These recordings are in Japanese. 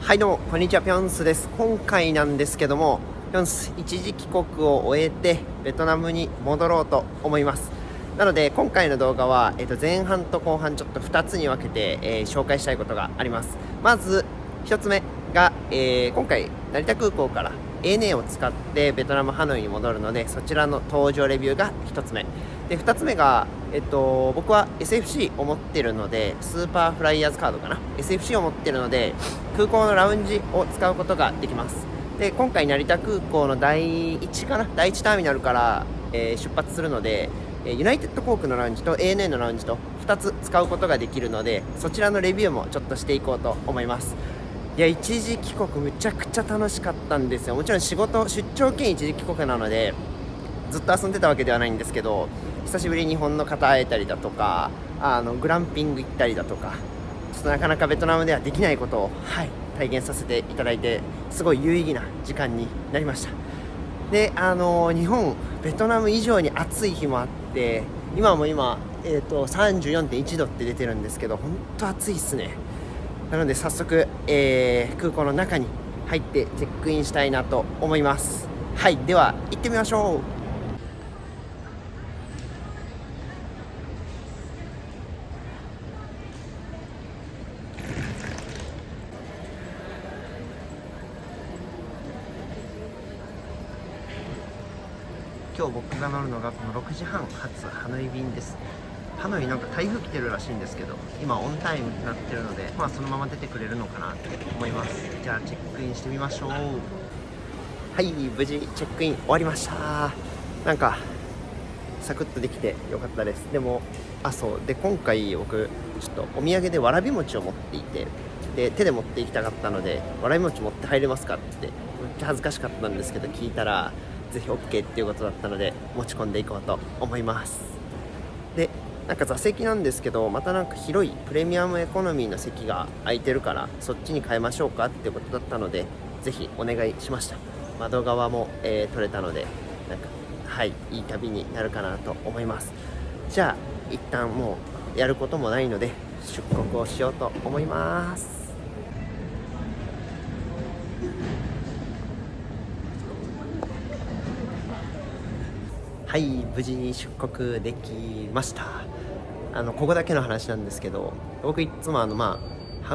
はいどうもこんにちは、ぴょんすです。今回なんですけども、ぴょんす一時帰国を終えてベトナムに戻ろうと思います。なので今回の動画は、前半と後半ちょっと2つに分けて、紹介したいことがあります。まず1つ目が、今回成田空港から ANA を使ってベトナムハノイに戻るので、そちらの搭乗レビューが1つ目で、2つ目が、僕は SFC を持ってるので、スーパーフライヤーズカードかな、 SFC を持ってるので空港のラウンジを使うことができます。で今回成田空港の第1ターミナルから、出発するので、ユナイテッド航空のラウンジと ANA のラウンジと2つ使うことができるので、そちらのレビューもちょっとしていこうと思います。いや、一時帰国むちゃくちゃ楽しかったんですよ。もちろん出張兼一時帰国なのでずっと遊んでたわけではないんですけど、久しぶりに日本の方会えたりだとか、グランピング行ったりだとか、ちょっとなかなかベトナムではできないことを、体現させていただいて、すごい有意義な時間になりました。で、日本ベトナム以上に暑い日もあって、今、34.1 度って出てるんですけど、本当暑いっすね。なので早速、空港の中に入ってチェックインしたいなと思います。はい、では行ってみましょう。今日僕が乗るのがこの6時半発ハノイ便です。ハノイなんか台風来てるらしいんですけど、今オンタイムになってるので、そのまま出てくれるのかなって思います。じゃあチェックインしてみましょう。はい、無事チェックイン終わりました。なんかサクッとできてよかったです。でもそうで、今回僕ちょっとお土産でわらび餅を持っていて、で手で持っていきたかったので、わらび餅持って入れますかってめっちゃ恥ずかしかったんですけど、聞いたらぜひ OK っていうことだったので持ち込んでいこうと思います。でなんか座席なんですけど、またなんか広いプレミアムエコノミーの席が空いてるからそっちに変えましょうかっていうことだったので、ぜひお願いしました。窓側も、撮れたので、なんかいい旅になるかなと思います。じゃあ一旦もうやることもないので出国をしようと思います。はい、無事に出国できました。ここだけの話なんですけど、僕いつもハ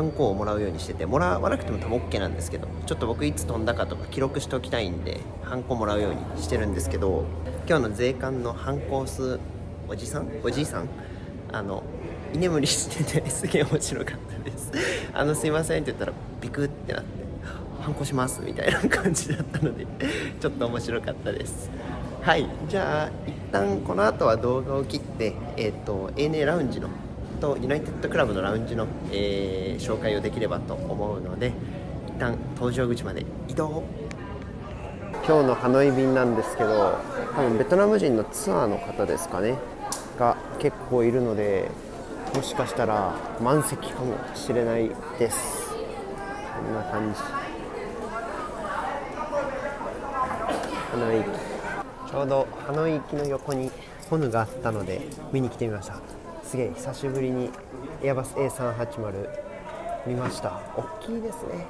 ンコをもらうようにしてて、もらわなくても多分 OK なんですけど、ちょっと僕いつ飛んだかとか記録しておきたいんでハンコもらうようにしてるんですけど、今日の税関のハンコを押すおじいさん居眠りしててすげえ面白かったです。すいませんって言ったらビクってなって、ハンコしますみたいな感じだったのでちょっと面白かったです。はい、じゃあ一旦この後は動画を切って、ANA ラウンジのとユナイテッドクラブのラウンジの、紹介をできればと思うので、一旦搭乗口まで移動。今日のハノイ便なんですけど、多分ベトナム人のツアーの方ですかねが結構いるので、もしかしたら満席かもしれないです。こんな感じ。ハノイちょうどハノイ行きの横にホヌがあったので見に来てみました。すげえ久しぶりにエアバス A380 見ました。大きいですね。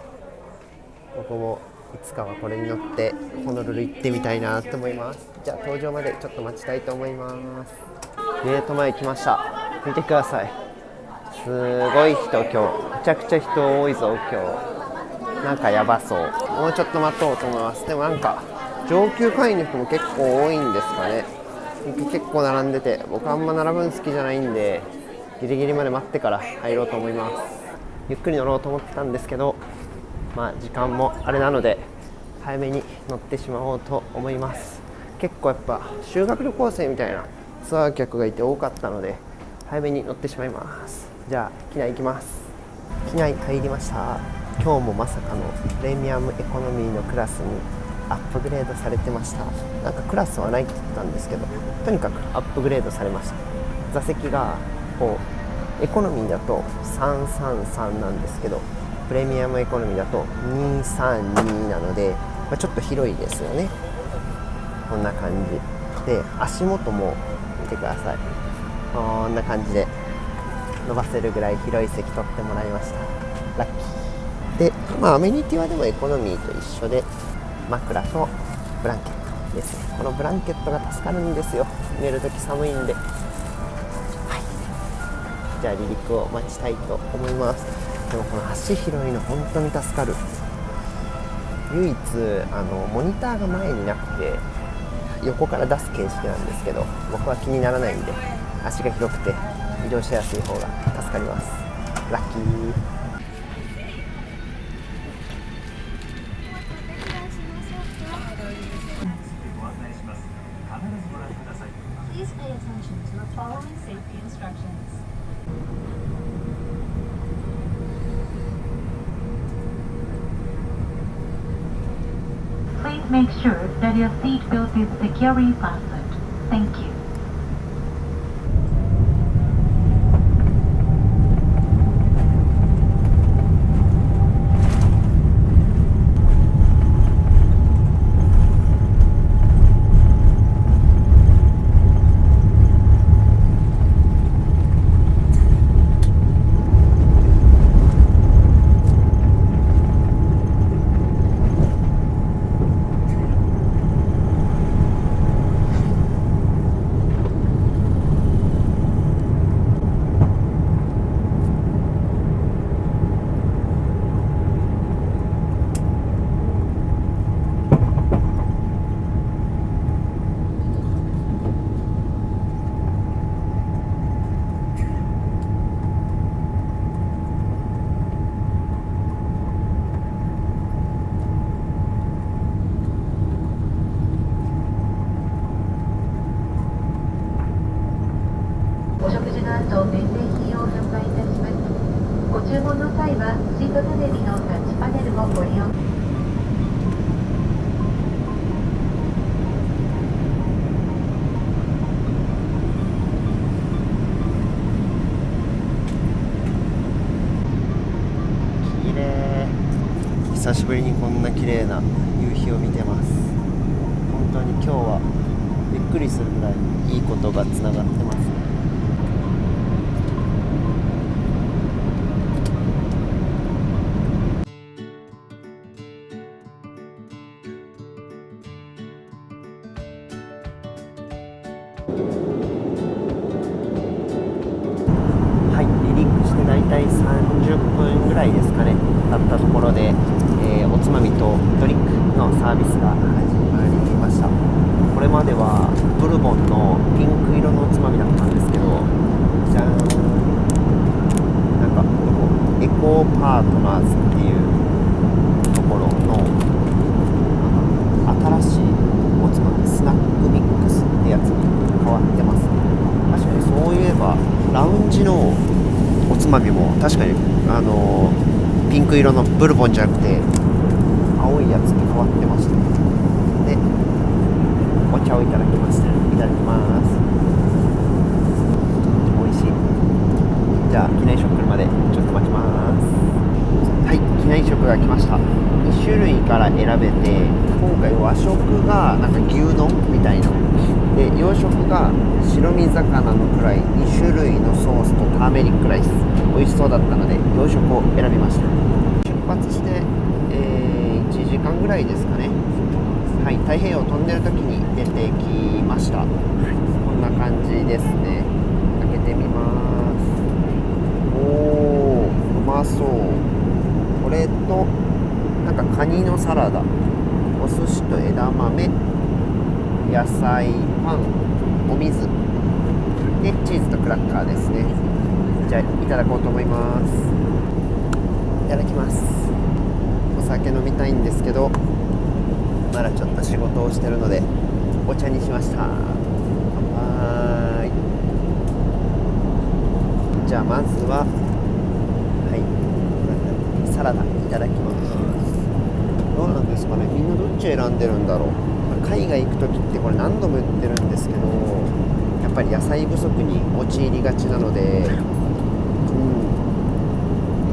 僕もいつかはこれに乗ってホノルル行ってみたいなと思います。じゃあ搭乗までちょっと待ちたいと思います。ゲート前来ました。見てください、すごい人。今日めちゃくちゃ人多いぞ。今日なんかやばそう。もうちょっと待とうと思います。でもなんか上級会員の人も結構多いんですかね。結構並んでて、僕あんま並ぶの好きじゃないんでギリギリまで待ってから入ろうと思います。ゆっくり乗ろうと思ってたんですけど、時間もあれなので早めに乗ってしまおうと思います。結構やっぱ修学旅行生みたいなツアー客がいて多かったので早めに乗ってしまいます。じゃあ機内行きます。機内入りました。今日もまさかのプレミアムエコノミーのクラスにアップグレードされてました。なんかクラスはないって言ったんですけど、とにかくアップグレードされました。座席がエコノミーだと333なんですけど、プレミアムエコノミーだと232なので、ちょっと広いですよね。こんな感じで、足元も見てください。こんな感じで伸ばせるぐらい広い席取ってもらいました。ラッキー。で、アメニティはでもエコノミーと一緒で、枕とブランケットですね。このブランケットが助かるんですよ、寝るとき寒いんで。じゃあ離陸を待ちたいと思います。でもこの足広いの本当に助かる。唯一モニターが前になくて横から出す形式なんですけど、僕は気にならないんで足が広くて移動しやすい方が助かります。ラッキー。Please pay attention to the following safety instructions. Please make sure that your seat belt is securely fastened. Thank you. お食事の後、免税品を販売いたします。ご注文の際は、シートテレビのタッチパネルをご利用。綺麗。久しぶりにこんな綺麗な夕日を見てます。本当に今日はびっくりするぐらいいいことがつながってます。はい、離陸してだいたい30分ぐらいですかね、経ったところで、おつまみとドリンクのサービスが始まりました。これまではブルボンのピンク色のおつまみだったんですけど、じゃーん、なんかエコーパートナーズっていうところの新しいおつまみ、スナックミックスってやつに変わってます。確かにそういえばラウンジのおつまみも確かにピンク色のブルボンじゃなくて青いやつに変わってました。で、お茶をいただきました。いただきます。美味しい。じゃあ機内食来るまでちょっと待ちます。はい、機内食が来ました。2種類から選べて、今回和食がなんか牛丼みたいなで、洋食が白身魚のフライ2種類のソースとターメリックライス、美味しそうだったので洋食を選びました。出発して、1時間ぐらいですかね。はい、太平洋を飛んでる時に出てきました。こんな感じですね。開けてみます。おー、うまそう。これとなんかカニのサラダ、お寿司と枝豆、野菜、パン、お水でチーズとクラッカーですね。じゃあいただこうと思います。いただきます。お酒飲みたいんですけどまだちょっと仕事をしてるのでお茶にしました。乾杯。じゃあまずはサラダいただきます。どうなんですかね、みんなどっち選んでるんだろう。海外行く時ってこれ何度も言ってるんですけど、やっぱり野菜不足に陥りがちなので、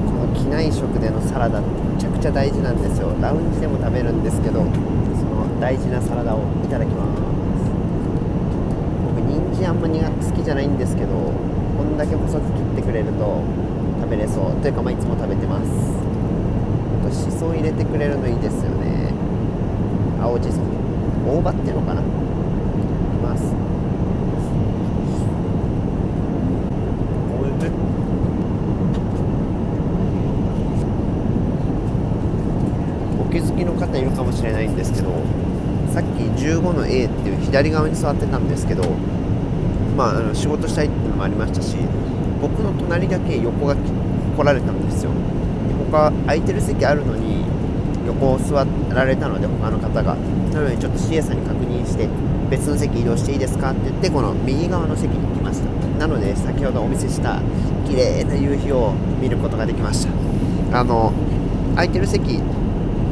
この機内食でのサラダめちゃくちゃ大事なんですよ。ラウンジでも食べるんですけど、その大事なサラダをいただきます。僕人参あんまり好きじゃないんですけど、こんだけ細く切ってくれると食べれそうというか、いつも食べてます。じとしそ入れてくれるのいいですよね。青じそ、大葉っていうのかな。いきます。おいしい。お気づきの方いるかもしれないんですけど、さっき15の A っていう左側に座ってたんですけど、仕事したいっていうのもありましたし、僕の隣だけ横が来られたんですよ。他空いてる席あるのに横を座られたので、他の方がなのでちょっと CA さんに確認して、別の席移動していいですかって言って、この右側の席に行きました。なので先ほどお見せした綺麗な夕日を見ることができました。空いてる席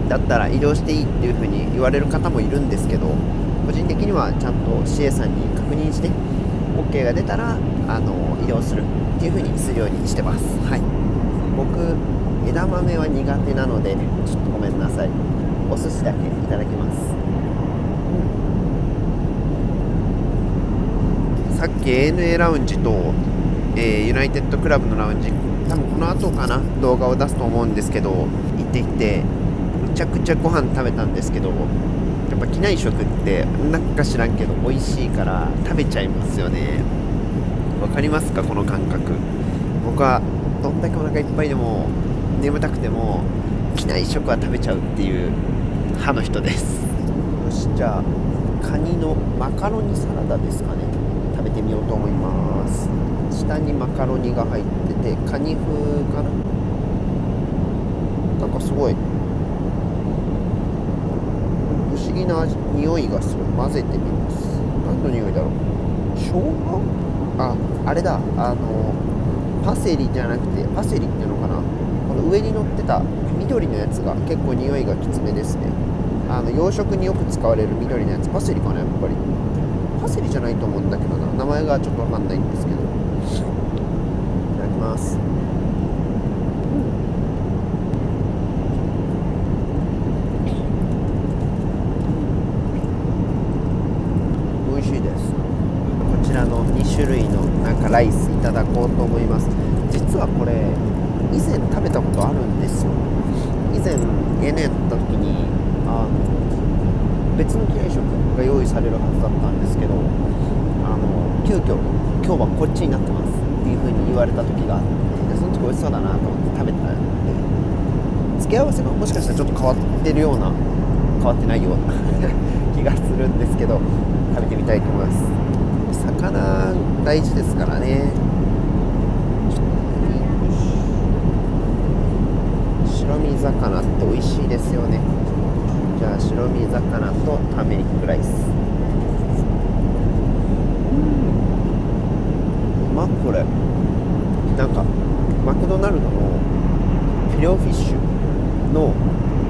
だったら移動していいっていう風に言われる方もいるんですけど、個人的にはちゃんと CA さんに確認して OK が出たら移動するっていう風にするようにしてます。はい、僕枝豆は苦手なのでちょっとごめんなさい。お寿司だけいただきます。さっき ANA ラウンジと、ユナイテッドクラブのラウンジ、多分この後かな動画を出すと思うんですけど、行ってきてむちゃくちゃご飯食べたんですけど、やっぱ機内食ってなんか知らんけど美味しいから食べちゃいますよね。わかりますかこの感覚。僕はどんだけお腹いっぱいでも眠たくても機内食は食べちゃうっていう派の人です。よし、じゃあカニのマカロニサラダですかね、食べてみようと思います。下にマカロニが入っててカニ風かな。なんかすごい不思議な匂いがする。混ぜてみます。何の匂いだろう。生姜？あれだ、パセリじゃなくて、パセリっていうのかな、この上に乗ってた緑のやつが結構匂いがきつめですね。洋食によく使われる緑のやつ、パセリかな。やっぱりパセリじゃないと思うんだけどな、名前がちょっとわかんないんですけど。いただきます。美味しいです。こちらの2種類のなんかライスいただこうと思います。実はこれ以前食べたことあるんですよ。以前 ANA 乗った時に別の機内食が用意されるはずだったんですけど、急遽今日はこっちになってますっていう風に言われた時があって、その時美味しそうだなと思って食べてたんで、付け合わせがもしかしたらちょっと変わってるような、変わってないような気がするんですけど、食べてみたいと思います。魚大事ですからね。白身魚って美味しいですよね。じゃあ白身魚とターメリックライス。うまっ。これなんかマクドナルドのフィレオフィッシュの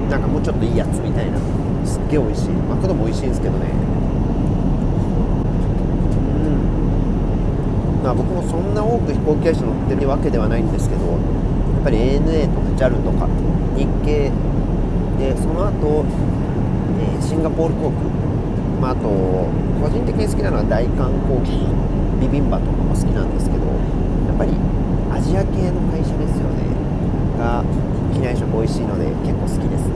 なんかもうちょっといいやつみたいな、すっげえ美味しい。マクドも美味しいんですけどね。僕もそんな多く飛行機会社乗ってるわけではないんですけど、やっぱり ANA とか JAL とか日系で、その後、シンガポール航空、あと個人的に好きなのは大韓航空、ビビンバとかも好きなんですけど、やっぱりアジア系の会社ですよねが機内食美味しいので結構好きですね。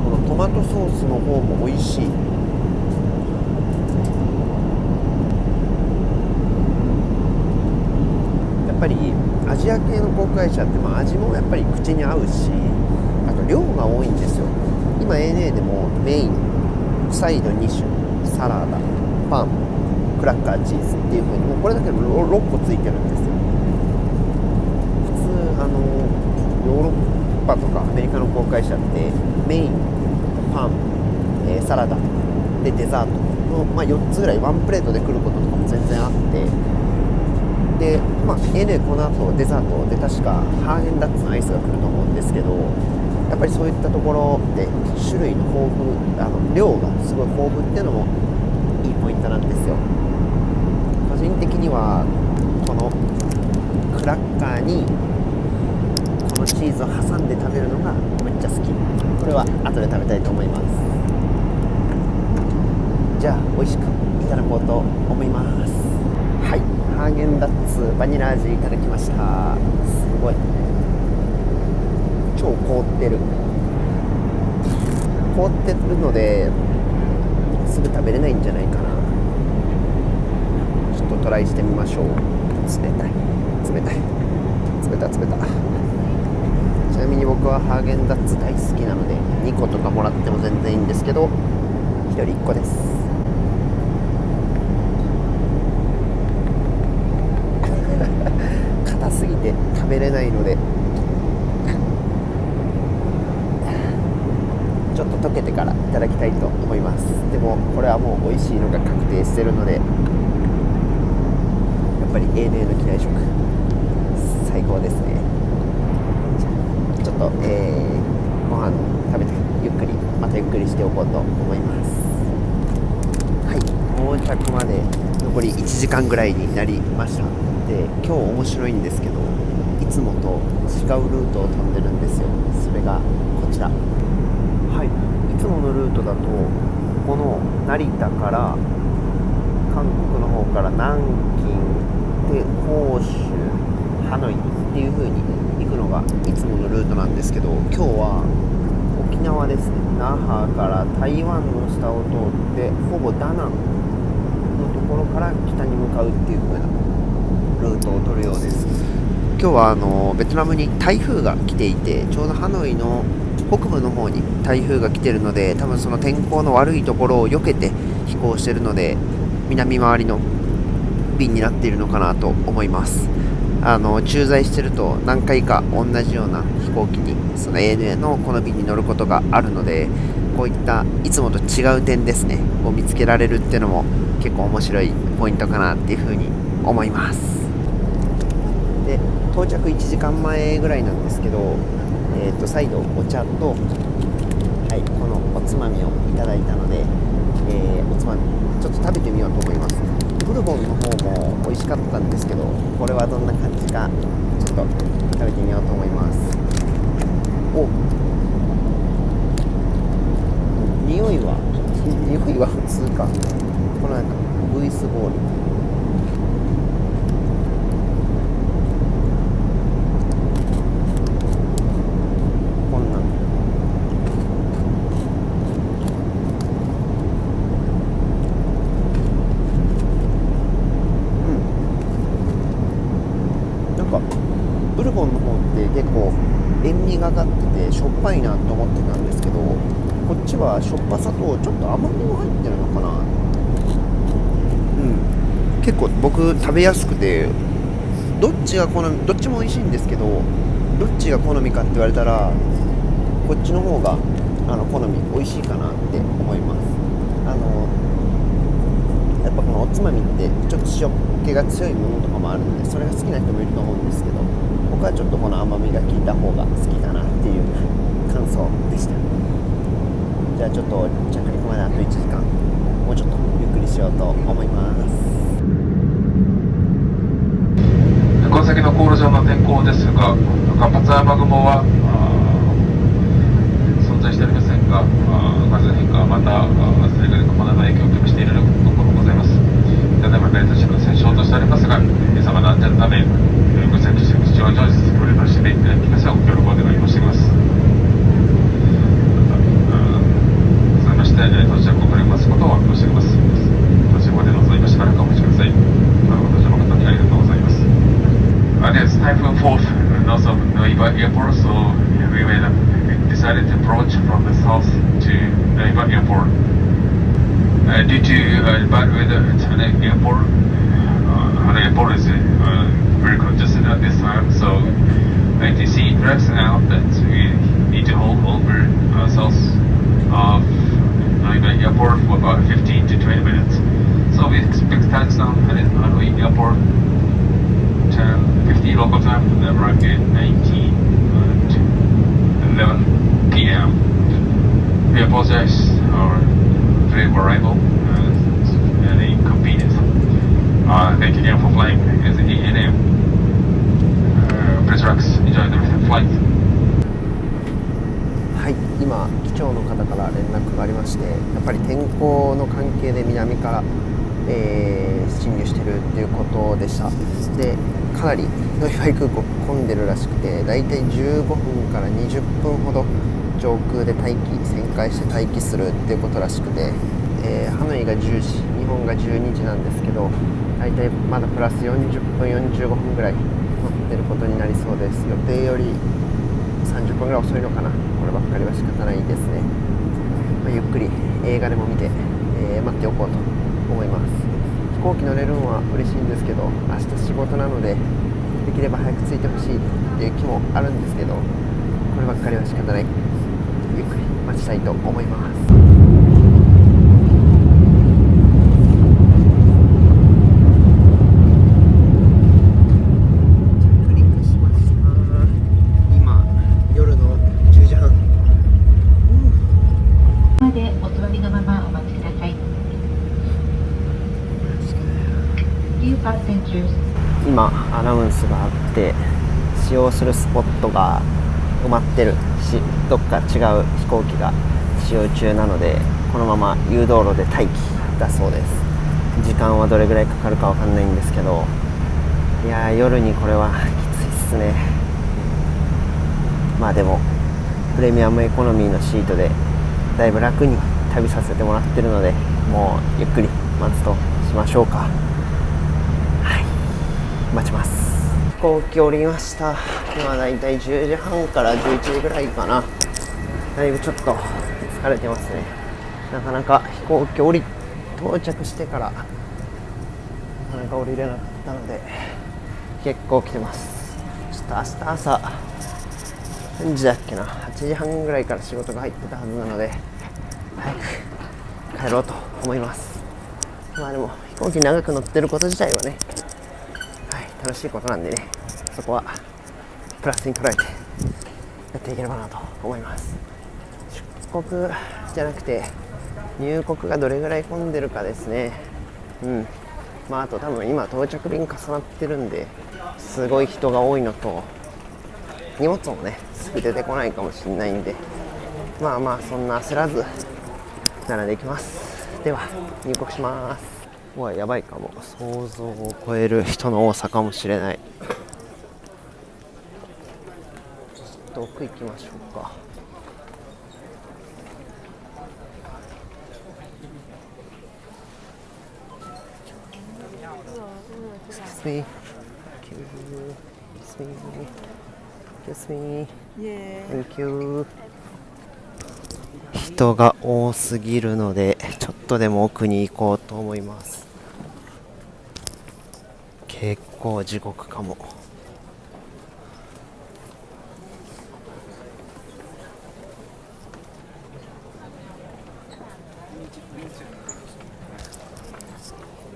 このトマトソースの方も美味しい。やっぱりアジア系の航空会社って、味もやっぱり口に合うし、あと量が多いんですよ。今 ANA でもメイン、サイド2種、サラダ、パン、クラッカー、チーズっていう風に、もうこれだけで6個ついてるんですよ。普通ヨーロッパとかアメリカの航空会社ってメイン、パン、サラダでデザートの、4つぐらいワンプレートで来ることとかも全然あって、で、ANA この後デザートで確かハーゲンダッツのアイスが来ると思うんですけど、やっぱりそういったところで種類の豊富、量がすごい豊富っていうのもいいポイントなんですよ。個人的にはこのクラッカーにこのチーズを挟んで食べるのがめっちゃ好き。これは後で食べたいと思います。じゃあ美味しくいただこうと思います。はい、ハハーゲンダッツバニラ味いただきました。すごい超凍ってるのですぐ食べれないんじゃないかな。ちょっとトライしてみましょう。冷たちなみに僕はハーゲンダッツ大好きなので2個とかもらっても全然いいんですけど、1人1個です。硬すぎて食べれないのでちょっと溶けてからいただきたいと思います。でもこれはもう美味しいのが確定してるので、やっぱり ANA の機内食最高ですね。ちょっと、ご飯食べてまたゆっくりしておこうと思います。はい、到着まで残り1時間ぐらいになりました。で、今日面白いんですけど、いつもと違うルートを飛んでるんですよ。それがこちら。はい、いつものルートだとこの成田から韓国の方から南京で広州、ハノイっていう風に行くのがいつものルートなんですけど、今日は沖縄ですね。那覇から台湾の下を通ってほぼダナンのところから北に向かうっていう風なルートを取るようです。今日はベトナムに台風が来ていて、ちょうどハノイの北部の方に台風が来てるので、多分その天候の悪いところを避けて飛行してるので南回りの便になっているのかなと思います。駐在してると何回か同じような飛行機にその ANA のこの便に乗ることがあるので、こういったいつもと違う点ですねを見つけられるっていうのも結構面白いポイントかなっていうふうに思います。で、到着1時間前ぐらいなんですけど、再度お茶と、はい、このおつまみをいただいたので、おつまみちょっと食べてみようと思います。ブルボンの方も美味しかったんですけど、これはどんな感じかちょっと食べてみようと思います。匂いは普通か。このなんかウイスボール、ブルボンの方って結構塩味がかっててしょっぱいなと思ってたんですけど、こっちはしょっぱさとちょっと甘みも入ってるのかな。結構僕食べやすくて、どっちも美味しいんですけど、どっちが好みかって言われたらこっちの方が好み美味しいかなって思います。やっぱこのおつまみってちょっと塩気が強いものとかもあるので、それが好きな人もいると思うんですけど、僕はちょっとこの甘みが効いた方が好きかなっていう感想でした。じゃあちょっと着陸まであと1時間、もうちょっとゆっくりしようと思います。この先の航路上の天候ですが、活発な雨雲は存在しておりませんが、風の変化またそれから雲の影響を及ぼしているところもございます。例えばベルトシート線消灯しておりますが、皆様の安全のためご着陸上常時ご利用していただきますようご協力お願い申し上げます。続きまして到着を遅れますことを申し上げます。到着まで臨みましばらくお待ちください。私の方にありがとうございます。There's typhoon force north of Naiba Airport, so we decided to approach from the south to Naiba Airport. Due to bad weather at Hanoi Airport, Hanoi Airport is very congested at this time, so ATC directs out that we need to hold over south of Naiba Airport for about 15 to 20 minutes. So we expect touchdown at Hanoi Airport 10:50 local time, and arrive at 19 to 11 p.m. We apologize our delay of arrival and the inconvenience. Thank you again for flying as the ANA. Please relax, enjoy the flight. はい、今機長の方から連絡がありまして、やっぱり天候の関係で南から進入してるっていうことでした。でかなりノイバイ空港混んでるらしくて、だいたい15分から20分ほど上空で旋回して待機するっていうことらしくて、ハノイが10時、日本が12時なんですけど、だいたいまだプラス40分45分ぐらい乗ってることになりそうです。予定より30分ぐらい遅いのかな。こればっかりは仕方ないですね。ゆっくり映画でも見て、待っておこうと思います。飛行機乗れるのは嬉しいんですけど、明日仕事なのでできれば早く着いてほしいっていう気もあるんですけど、こればっかりは仕方ない。ゆっくり待ちたいと思います。今アナウンスがあって使用するスポットが埋まってるし、どっか違う飛行機が使用中なので、このまま誘導路で待機だそうです。時間はどれぐらいかかるかわかんないんですけど、いやー夜にこれはきついっすね。まあでもプレミアムエコノミーのシートでだいぶ楽に旅させてもらってるので、もうゆっくり待つとしましょうか。待ちます。飛行機降りました。今だいたい10時半から11時ぐらいかな。だいぶちょっと疲れてますね。なかなか飛行機到着してからなかなか降りれなかったので結構来てます。ちょっと明日朝何時だっけな、8時半ぐらいから仕事が入ってたはずなので早く帰ろうと思います。まあでも飛行機長く乗ってること自体はね、楽しいことなんでね、そこはプラスに捉えてやっていければなと思います。出国じゃなくて入国がどれぐらい混んでるかですね。あと多分今到着便重なってるんですごい人が多いのと、荷物もねすぐ出てこないかもしれないんで、そんな焦らず並んでいきます。では入国します。やばいかも。想像を超える人の多さかもしれない。ちょっと奥行きましょうか。Excuse me. Thank you. 人が多すぎるのでちょっとでも奥に行こうと思います。結構地獄かも。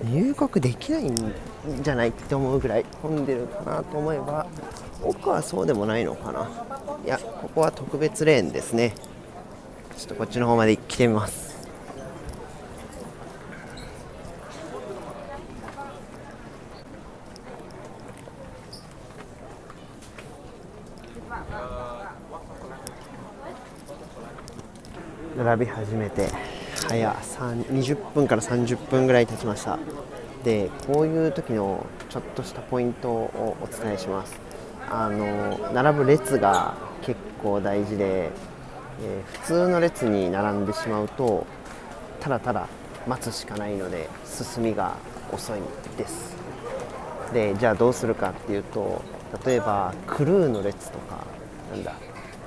入国できないんじゃないって思うぐらい混んでるかなと思えば、奥はそうでもないのかな。いや、ここは特別レーンですね。ちょっとこっちの方まで来てみます。並び始めて20分から30分ぐらい経ちました。で、こういう時のちょっとしたポイントをお伝えします。並ぶ列が結構大事で、普通の列に並んでしまうとただただ待つしかないので進みが遅いです。で、じゃあどうするかっていうと、例えばクルーの列とか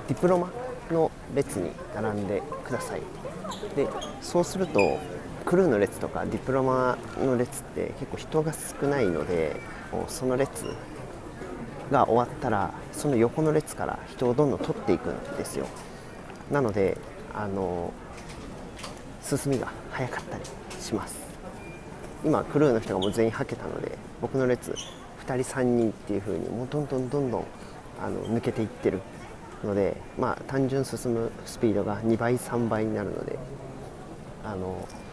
ディプロマの列に並んでください。で、そうするとクルーの列とかディプロマの列って結構人が少ないので、その列が終わったらその横の列から人をどんどん取っていくんですよ。なので進みが早かったりします。今クルーの人がもう全員はけたので、僕の列2人3人っていう風にもうどんどん抜けていってるので、単純進むスピードが2倍3倍になるので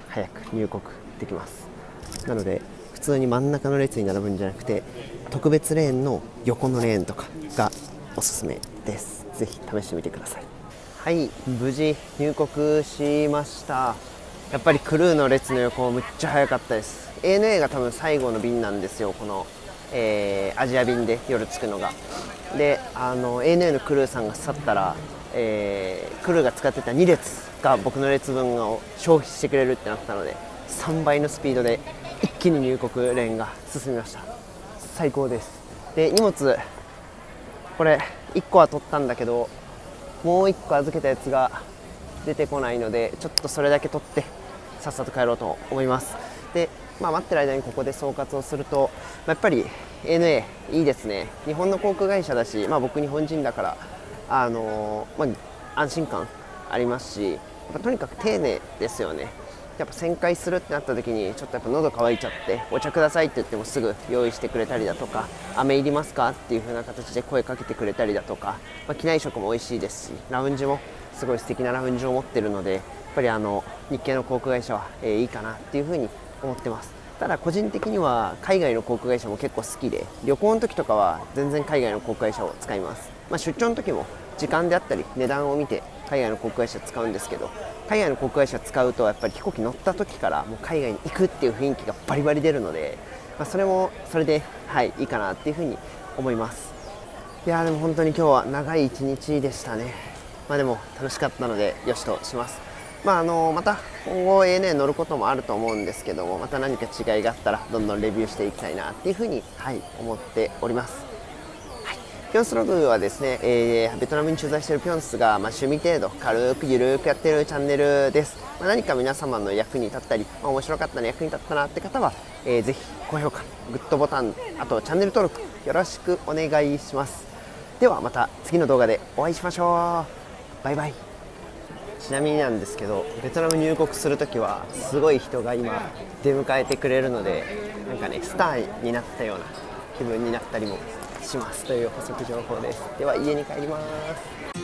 早く入国できます。なので普通に真ん中の列に並ぶんじゃなくて、特別レーンの横のレーンとかがおすすめです。ぜひ試してみてください。はい、無事入国しました。やっぱりクルーの列の横むっちゃ早かったです。ANA が多分最後の便なんですよ、この、アジア便で夜着くのが。でANA のクルーさんが去ったら、クルーが使ってた2列が僕の列分を消費してくれるってなったので、3倍のスピードで一気に入国連が進みました。最高です。で荷物これ1個は取ったんだけど、もう1個預けたやつが出てこないので、ちょっとそれだけ取ってさっさと帰ろうと思います。で、待ってる間にここで総括をすると、やっぱり ANA いいですね。日本の航空会社だし、僕日本人だから安心感ありますし、やっぱとにかく丁寧ですよね。やっぱ旋回するってなった時にちょっとやっぱ喉乾いちゃってお茶くださいって言ってもすぐ用意してくれたりだとか、飴いりますかっていう風な形で声かけてくれたりだとか、機内食も美味しいですし、ラウンジもすごい素敵なラウンジを持ってるので、やっぱり日系の航空会社は、いいかなっていう風に思ってます。ただ個人的には海外の航空会社も結構好きで、旅行の時とかは全然海外の航空会社を使います。出張の時も時間であったり値段を見て海外の航空会社使うんですけど、海外の航空会社使うとやっぱり飛行機乗った時からもう海外に行くっていう雰囲気がバリバリ出るので、それもそれで、いいかなっていうふうに思います。いやでも本当に今日は長い一日でしたね。でも楽しかったのでよしとします。また今後 ANA 乗ることもあると思うんですけども、また何か違いがあったらどんどんレビューしていきたいなっていうふうに、思っております。ピョンスログはですね、ベトナムに駐在しているピョンスが、趣味程度軽くゆるくやっているチャンネルです。何か皆様の役に立ったり、面白かったな、役に立ったなって方は、ぜひ高評価、グッドボタン、あとチャンネル登録よろしくお願いします。ではまた次の動画でお会いしましょう。バイバイ。ちなみになんですけど、ベトナム入国するときはすごい人が今出迎えてくれるので、スターになったような気分になったりもしますという補足情報です。では家に帰ります。